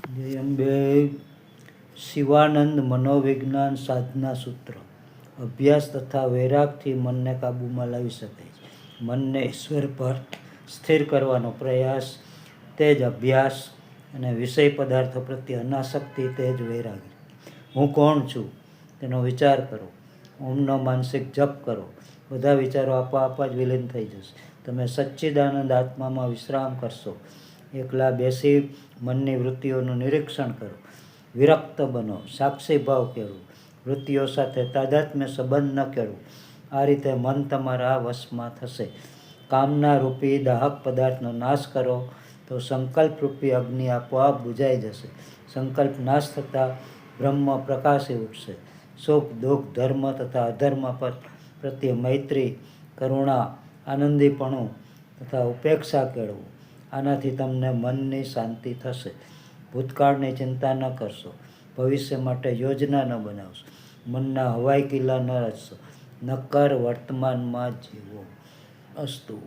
જય અંબે. શિવાનંદ મનોવિજ્ઞાન સાધના સૂત્ર. અભ્યાસ તથા વૈરાગથી મનને કાબૂમાં લાવી શકાય છે. મનને ઈશ્વર પર સ્થિર કરવાનો પ્રયાસ, તે જ અભ્યાસ, અને વિષય પદાર્થો પ્રત્યે અનાસક્તિ, તે જ વૈરાગ. હું કોણ છું તેનો વિચાર કરો, ઓમનો માનસિક જપ કરો, બધા વિચારો આપોઆપ જ વિલીન થઈ જશે. તમે સચ્ચિદાનંદ આત્મામાં વિશ્રામ કરશો. એકલા બેસી મનની વૃત્તિઓનું નિરીક્ષણ કરો. વિરક્ત બનો, સાક્ષી ભાવ કેળવો, વૃત્તિઓ સાથે તાદાત્મ્ય સંબંધ ન કેળવો. આ રીતે મન તમારા વશમાં થશે. કામના રૂપી દાહક પદાર્થનો નાશ કરો તો સંકલ્પ રૂપી અગ્નિ આપોઆપ બુઝાઈ જશે. સંકલ્પ નાશ થતાં બ્રહ્મ પ્રકાશી ઉઠશે. સુખ દુઃખ, ધર્મ તથા અધર્મ પ્રત્યે મૈત્રી, કરુણા, આનંદીપણું તથા ઉપેક્ષા કેળવો. આનાથી તમને મનની શાંતિ થશે. ભૂતકાળની ચિંતા ન કરશો, ભવિષ્ય માટે યોજના ન બનાવશો, મનના હવાઈ કિલ્લા ન રચશો, નક્કર વર્તમાનમાં જીવો. અસ્તુ.